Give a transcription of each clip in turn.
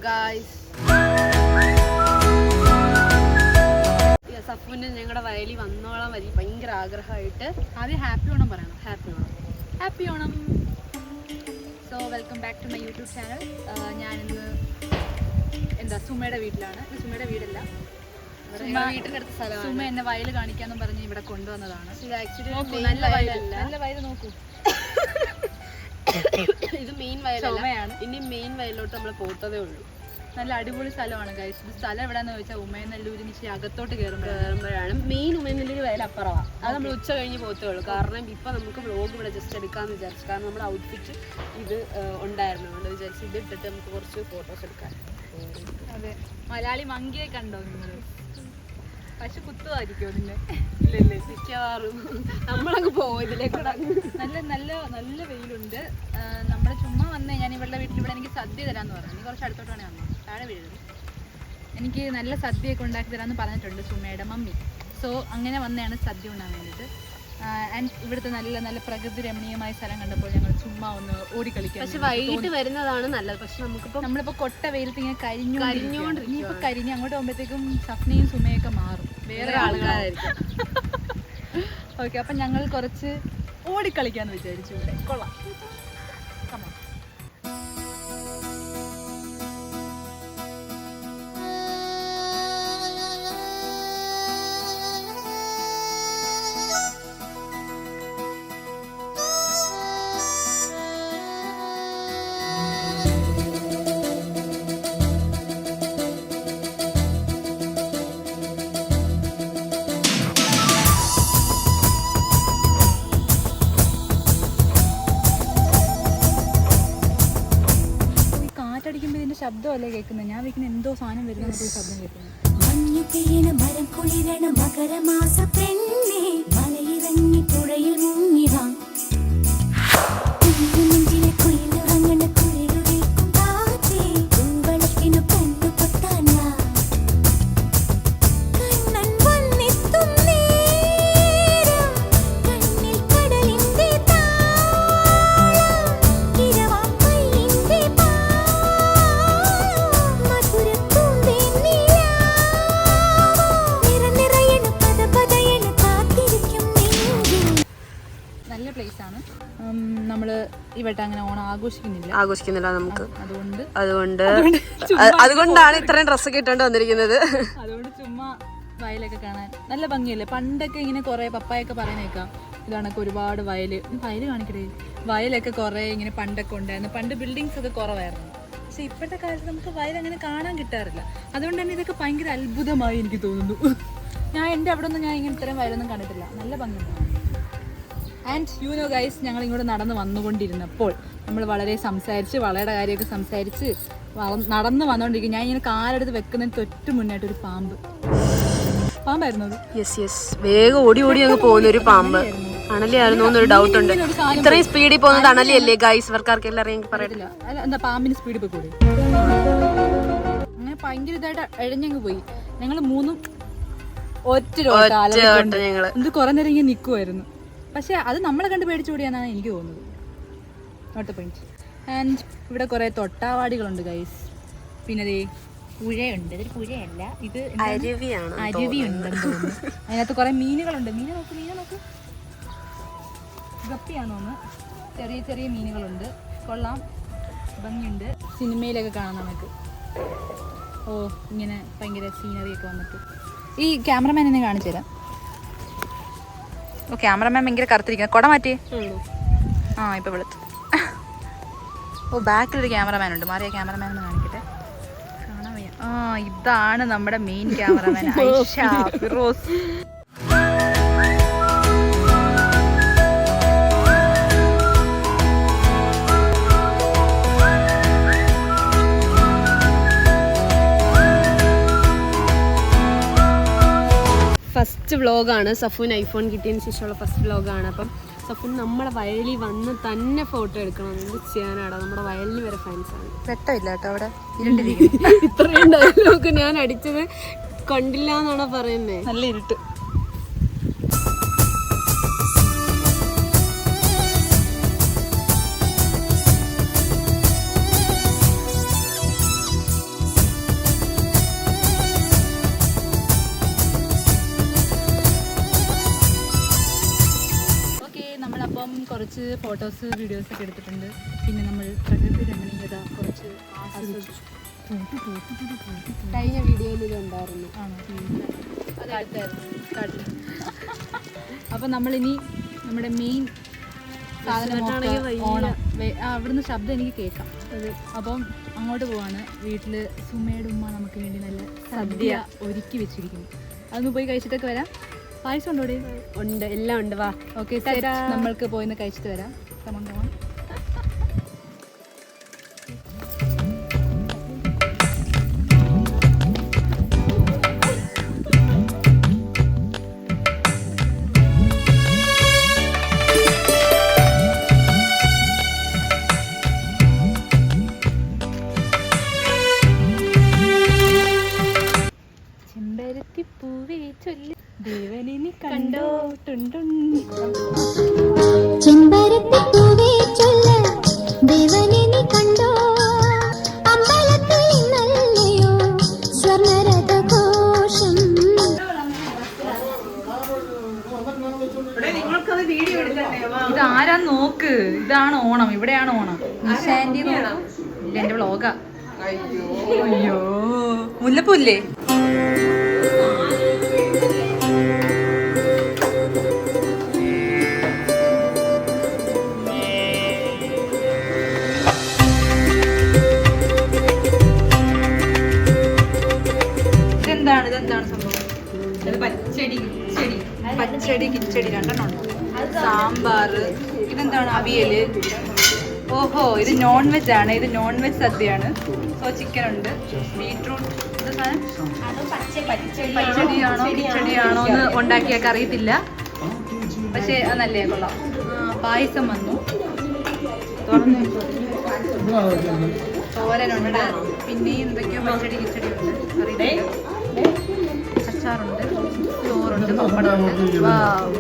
Guys, സഫുവിന് ഞങ്ങളുടെ വയലിൽ വന്നോളാൻ വരി ഭയങ്കര ആഗ്രഹമായിട്ട്. ആദ്യം ഹാപ്പി ഓണം പറയണം. Happy Onam. So welcome back to my YouTube channel. ഞാനിന്ന് സുമയുടെ വീട്ടിലാണ്. ഇത് സുമയുടെ വീടല്ല, വീട്ടിൻ്റെ അടുത്ത സ്ഥലമാണ്. സുമ എന്നെ വയൽ കാണിക്കാന്നും പറഞ്ഞ് ഇവിടെ കൊണ്ടുവന്നതാണ്. നല്ല വയലല്ല, നല്ല വയൽ നോക്കൂ. ഇത് മെയിൻ വയലാണ്. ഇനി മെയിൻ വയലിലോട്ട് നമ്മൾ പോത്തതേ ഉള്ളൂ. നല്ല അടിപൊളി സ്ഥലമാണ് ഗൈസ്. ഇത് സ്ഥലം എവിടെയാന്ന് ചോദിച്ചാൽ ഉമയനല്ലൂരിന് ഇച്ചിരി അകത്തോട്ട് കയറുമ്പോഴാണ് മെയിൻ ഉമയനല്ലൂർ വയൽ അപ്പുറമാണ്. അത് നമ്മൾ ഉച്ച കഴിഞ്ഞ് പോത്തേ ഉള്ളൂ. കാരണം ഇപ്പം നമുക്ക് വ്ലോഗ് ഇവിടെ ജസ്റ്റ് എടുക്കാമെന്ന് വിചാരിച്ചു. കാരണം നമ്മുടെ ഔട്ട്ഫിറ്റ് ഇത് ഉണ്ടായിരുന്നു, അതുകൊണ്ട് വിചാരിച്ചു ഇത് ഇട്ടിട്ട് നമുക്ക് കുറച്ച് ഫോട്ടോസ് എടുക്കാം. അതെ, മലയാളി മങ്കിയെ കണ്ടോ നിങ്ങൾ? പശു കുത്തുമായിരിക്കുമോ നിന്നെ? ഇല്ലല്ലേ, മിക്കവാറും നമ്മളങ്ങ് പോകും ഇതിലേക്ക്. നല്ല നല്ല നല്ല വെയിലുണ്ട്. നമ്മൾ ചുമ്മാ വന്നേ, ഞാൻ ഇവളുടെ വീട്ടിൽ ഇവിടെ എനിക്ക് സദ്യ തരാമെന്ന് പറഞ്ഞു. നീ കുറച്ച് അടുത്തോട്ട് വേണേ വന്നു, താഴെ വീഴുന്നത്. എനിക്ക് നല്ല സദ്യയൊക്കെ ഉണ്ടാക്കി തരാമെന്ന് പറഞ്ഞിട്ടുണ്ട് സുമയുടെ മമ്മി. സോ അങ്ങനെ വന്നെയാണ് സദ്യ ഉണ്ടാകാൻ വേണ്ടിയിട്ട്. ആൻഡ് ഇവിടുത്തെ നല്ല നല്ല പ്രകൃതി രമണീയമായ സ്ഥലം കണ്ടപ്പോൾ ഞങ്ങൾ ചുമ്മാ ഒന്ന് ഓടിക്കളിക്കാം. പക്ഷെ വൈകിട്ട് വരുന്നതാണ് നല്ലത്. പക്ഷെ നമ്മളിപ്പോൾ കൊട്ട വെയിലത്ത് ഇങ്ങനെ കരിഞ്ഞുകൊണ്ട് ഇനിയിപ്പോൾ കരിഞ്ഞ് അങ്ങോട്ട് പോകുമ്പോഴത്തേക്കും സഫ്നയും സുമയൊക്കെ മാറും, വേറെ ആളുകളായിരിക്കും. ഓക്കെ, അപ്പം ഞങ്ങൾ കുറച്ച് ഓടിക്കളിക്കാന്ന് വിചാരിച്ചു. ഇവിടെ കൊള്ളാം. ശബ്ദമല്ലേ കേൾക്കുന്നത്? ഞാൻ വെക്കുന്ന എന്തോ സാധനം വരുന്ന ശബ്ദം കേൾക്കുന്നത്. നമ്മള് ഇവിടെ അങ്ങനെ ഓണം ആഘോഷിക്കുന്നില്ല നമുക്ക്. അതുകൊണ്ടാണ് ഇത്രയും ഡ്രസ്സൊക്കെ ഇട്ടുകൊണ്ട് വന്നിരിക്കുന്നത്. അതുകൊണ്ട് ചുമ്മാ വയലൊക്കെ കാണാൻ നല്ല ഭംഗിയല്ലേ. പണ്ടൊക്കെ ഇങ്ങനെ കുറെ പപ്പായൊക്കെ പറയുന്നേക്കാം ഇതാണൊക്കെ ഒരുപാട് വയല് കാണിക്കട്ടെ. വയലൊക്കെ കുറെ ഇങ്ങനെ പണ്ടൊക്കെ ഉണ്ടായിരുന്നു. പണ്ട് ബിൽഡിങ്സ് ഒക്കെ കുറവായിരുന്നു. പക്ഷെ ഇപ്പോഴത്തെ കാലത്ത് നമുക്ക് വയൽ അങ്ങനെ കാണാൻ കിട്ടാറില്ല. അതുകൊണ്ട് തന്നെ ഇതൊക്കെ ഭയങ്കര അത്ഭുതമായി എനിക്ക് തോന്നുന്നു. ഞാൻ എൻ്റെ അവിടെ ഒന്നും ഞാൻ ഇങ്ങനെ ഇത്രയും വയലൊന്നും കണ്ടിട്ടില്ല. നല്ല ഭംഗിയുണ്ട്. ആൻഡ് യു നോ ഗൈസ്, ഞങ്ങൾ ഇങ്ങോട്ട് നടന്ന് വന്നുകൊണ്ടിരുന്നപ്പോൾ നമ്മൾ വളരെ സംസാരിച്ച് വളയുടെ കാര്യമൊക്കെ സംസാരിച്ച് നടന്ന് വന്നുകൊണ്ടിരിക്കും. ഞാൻ ഇങ്ങനെ കാലെടുത്ത് വെക്കുന്നതിന് തൊട്ട് മുന്നായിട്ട് ഒരു പാമ്പായിരുന്നു അത്. യെസ്, വേഗം ഓടി അങ്ങ് പോകുന്ന ഒരു പാമ്പ്. അണലിയായിരുന്നു എന്നൊരു ഡൗട്ട് ഉണ്ട്. ഇത്രയും സ്പീഡിൽ പോകുന്നത് അണലിയല്ലേ ഗൈസ്? ഇവർക്കാർക്ക് എല്ലാം പറയത്തില്ല. അല്ല, എന്താ പാമ്പിന് സ്പീഡിൽ പോയി കൂടി? അങ്ങനെ ഭയങ്കര ഇതായിട്ട് എഴഞ്ഞങ്ങ് പോയി. ഞങ്ങൾ മൂന്നും ഒറ്റ എന്ത് കുറെ നേരം ഇങ്ങനെ നിൽക്കുമായിരുന്നു. പക്ഷെ അത് നമ്മളെ കണ്ട് പേടിച്ചുകൂടിയാന്നാണ് എനിക്ക് തോന്നുന്നത്. Not point. ആൻഡ് ഇവിടെ കുറേ തൊട്ടാവാടികളുണ്ട് ഗൈസ്. പിന്നെ അതേ പുഴയുണ്ട്. ഇതൊരു പുഴയല്ല, ഇത് അരുവിയുണ്ടെന്ന് തോന്നുന്നു. അതിനകത്ത് കുറേ മീനുകളുണ്ട്. മീനെ നോക്ക്, ഗപ്പിയാന്ന് തോന്നുന്നു. ചെറിയ ചെറിയ മീനുകളുണ്ട്. കൊള്ളാം, ഭംഗിയുണ്ട്. സിനിമയിലൊക്കെ കാണാം നമുക്ക്. ഓ, ഇങ്ങനെ ഭയങ്കര സീനറിയൊക്കെ വന്നിട്ട്. ഈ ക്യാമറമാൻ എന്നെ കാണിച്ചു തരാം. ഓ, ക്യാമറമാൻ ഭയങ്കര കറുത്തിരിക്കുന്നത്. കൊട മാറ്റി. ഇപ്പൊ വെളുത്തു. ഓ, ബാക്കിലൊരു ക്യാമറമാൻ ഉണ്ട്. മാറിയ ക്യാമറമാൻ ഒന്ന് കാണിക്കട്ടെ. കാണാൻ വയ്യ. ഇതാണ് നമ്മുടെ main cameraman Aisha Firoz. First വ്ളോഗാണ്. സഫുവിന് ഐഫോൺ കിട്ടിയതിന് ശേഷമുള്ള ഫസ്റ്റ് വ്ളോഗാണ്. അപ്പം സഫുൻ നമ്മുടെ വയലിൽ വന്ന് തന്നെ ഫോട്ടോ എടുക്കണം. എന്ത് ചെയ്യാനാടാ, നമ്മുടെ വയലിന് വരെ ഫാൻസാണ്. പെട്ടില്ല കേട്ടോ അവിടെ. ഇത്രയും ഡയലോഗ് ഞാൻ അടിച്ചത് കണ്ടില്ല എന്നാണോ പറയുന്നത്? നല്ല ഇരുട്ട്. ഫോട്ടോസ് വീഡിയോസ് ഒക്കെ എടുത്തിട്ടുണ്ട്. പിന്നെ നമ്മൾ പ്രകൃതി രമണീയത കുറച്ച് ആസ്വദിച്ചു. കഴിഞ്ഞ വീഡിയോയിൽ ഇത് ഉണ്ടായിരുന്നു. അപ്പം നമ്മളിനി നമ്മുടെ മെയിൻ സാധനം ഓണം. അവിടുന്ന് ശബ്ദം എനിക്ക് കേൾക്കാം. അപ്പം അങ്ങോട്ട് പോവാണ്. വീട്ടിൽ സുമയുടെ ഉമ്മ നമുക്ക് വേണ്ടി നല്ല സദ്യ ഒരുക്കി വെച്ചിരിക്കുന്നു. അതൊന്ന് പോയി കഴിച്ചിട്ടൊക്കെ വരാം. പായസം ഉണ്ടോ? ഉണ്ട്, എല്ലാം ഉണ്ട്. വാ. ഓക്കെ, നമ്മൾക്ക് പോയിന്ന് കഴിച്ചിട്ട് വരാം. Come on come on. ദേവനിനി കണ്ടോ ചെമ്പരത്തിപ്പൂവേ ചൊല്ല ദേവനിനി കണ്ടോ അമ്പലത്തിൽ നല്ലയോ സ്വർണരഥഘോഷം. ഇതാരാ നോക്ക്. ഇതാണ് ഓണം. ഇവിടെയാണ് ഓണം. നിശാന്റി ഇല്ല, എന്റെ വ്ളോഗാ. അയ്യോ, മുല്ലപ്പൂല്ലേ? ഇതെന്താണ് സംഭവം? പച്ചടി കിച്ചടി രണ്ടെണ്ണം ഉണ്ട്. സാമ്പാർ. ഇതെന്താണ്? അവിയല്. ഓഹോ, ഇത് നോൺ വെജ് ആണ്. ഇത് നോൺ വെജ് സദ്യയാണ്. സോ ചിക്കൻ ഉണ്ട്, ബീട്രൂട്ട്. ഇത് സാധനം പച്ചടിയാണോ കിച്ചടിയാണോ എന്ന് ഉണ്ടാക്കിയൊക്കെ അറിയത്തില്ല. പക്ഷെ അത് നല്ലേ, കൊള്ളാം. പായസം വന്നു. തോരനുണ്ട്. പിന്നെയും എന്തൊക്കെയോ പച്ചടി കിച്ചടി ഉണ്ട്, അറിയില്ല. അച്ചാറുണ്ട്, ചോറുണ്ട്, പപ്പടമുണ്ട്. വാവ്.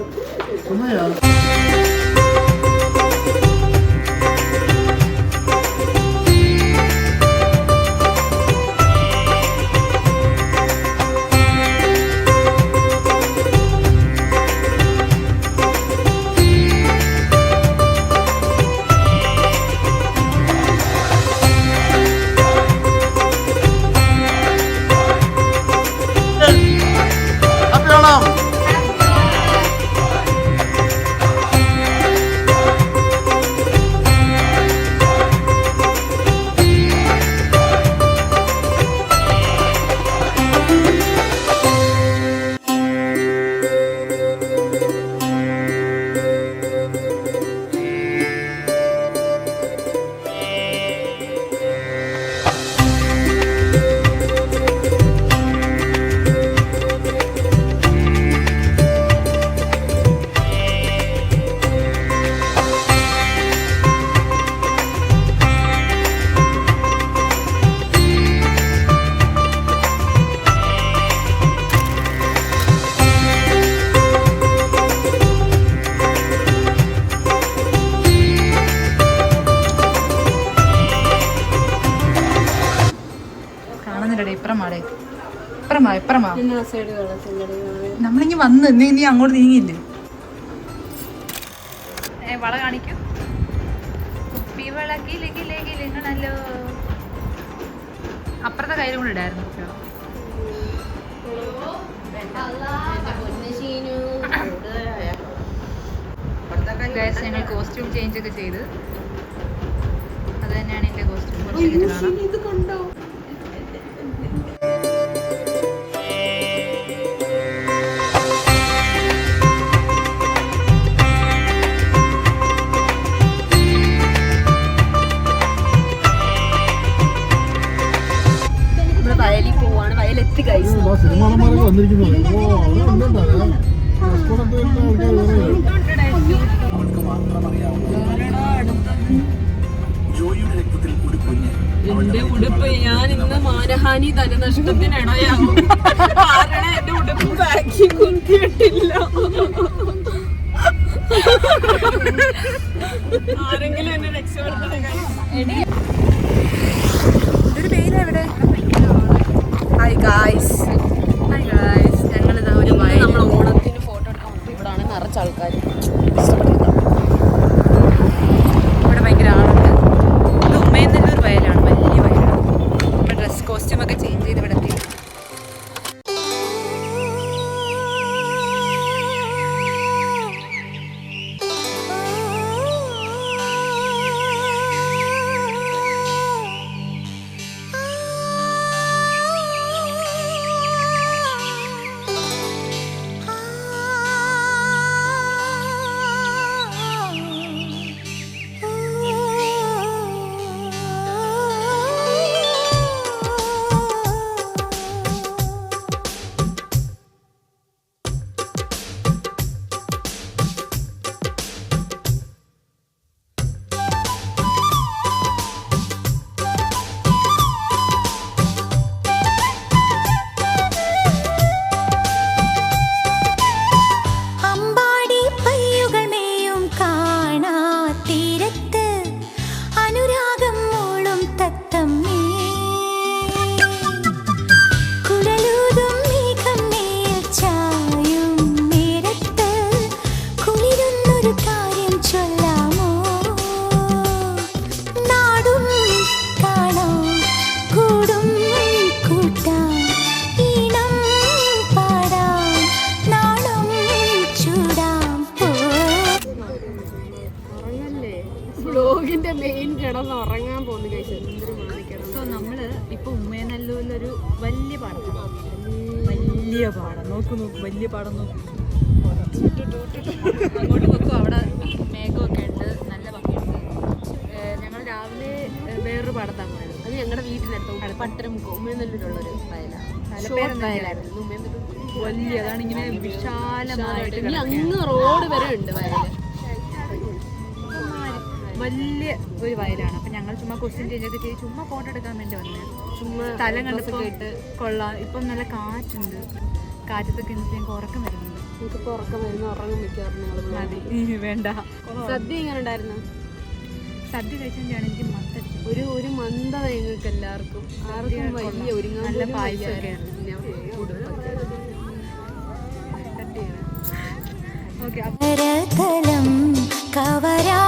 നമ്മളിങ്ങി വന്ന് നീ അങ്ങോട്ട് നീങ്ങിയില്ലേ? വള കാണിക്കും. കുപ്പിവള കിലകിലകിലങ്ങണല്ലോ. അപ്പുറത്തെ കയ്യിലും കൂടെ ഇടായിരുന്നു. ഞങ്ങൾ കോസ്റ്റ്യൂം ചേഞ്ച് ഒക്കെ ചെയ്ത്. അത് തന്നെയാണ് എന്റെ കോസ്റ്റ്യൂം. ഇത് കണ്ടോ? വയലിൽ പോവാണ്. വയലെത്തി കഴിച്ചു. എന്റെ ഉടുപ്പ് ഞാൻ ഇന്ന് മാനഹാനി ധനനഷ്ടത്തിനിടയാകും. കാരണം എന്റെ ഉടുപ്പ് ബാക്കി കുത്തിയിട്ടില്ല. ആരെങ്കിലും എന്നെ രക്ഷപ്പെടുത്തണേ. എവിടെ? ഹായ് ഗായ്സ്, ഞങ്ങളിതാ ഒരു നമ്മൾ ഓണത്തിന് ഫോട്ടോ എടുക്കാൻ ഇവിടാണ് നിറച്ച ആൾക്കാർ. ഉറങ്ങാൻ പോകുന്നു കഴിച്ചു. എന്തൊരു മാണിക്കണം. സോ നമ്മള് ഇപ്പൊ ഉമ്മേനല്ലൂരിലൊരു വലിയ പാടം, വലിയ പാടം നോക്കൂ വലിയ പാടം നോക്കൂ. അങ്ങോട്ട് നോക്കൂ, അവിടെ മേഘമൊക്കെ ഉണ്ട്, നല്ല ഭംഗിയുണ്ട്. ഞങ്ങൾ രാവിലെ വേറൊരു പാടത്താണ് പോയത്. അത് ഞങ്ങളുടെ വീട്ടിനടുത്ത് പട്ടരമുക്ക് ഉമ്മേനല്ലൂരുള്ളൊരു വയലായിരുന്നു. വലിയ അതാണ് ഇങ്ങനെ വിശാലമായിട്ട് ഇനി അങ്ങ് റോഡ് വരെ ഉണ്ട് വയല്. വലിയ ഒരു വയലാണ്. അപ്പൊ ഞങ്ങൾ ചുമ്മാ ക്വസ്റ്റ്യൻ ചെയ്തൊക്കെ ചെയ്ത് ചുമ്മാ ഫോട്ടോ എടുക്കാൻ വേണ്ടി വന്നത്. ചുമ്മാ സ്ഥലം കണ്ടപ്പോൾ കൊള്ളാം. ഇപ്പം നല്ല കാറ്റുണ്ട്, കാറ്റത്തൊക്കെ എന്നിട്ട് ഞങ്ങൾക്ക് ഉറക്കം വരുന്നുണ്ട്. നമുക്കിപ്പോൾ ഉറക്കം വരുന്ന ഉറങ്ങാൻ മിക്കവാറും മതി, വേണ്ട. സദ്യ എങ്ങനെ ഉണ്ടായിരുന്നു? സദ്യ കഴിച്ചാണ് എനിക്ക് മത്തൻ ഒരു മന്ദത ഞങ്ങൾക്ക് എല്ലാവർക്കും. ആർക്കും വലിയ ഒരുങ്ങാൻ നല്ല പായസമൊക്കെയാണ്. കവരാ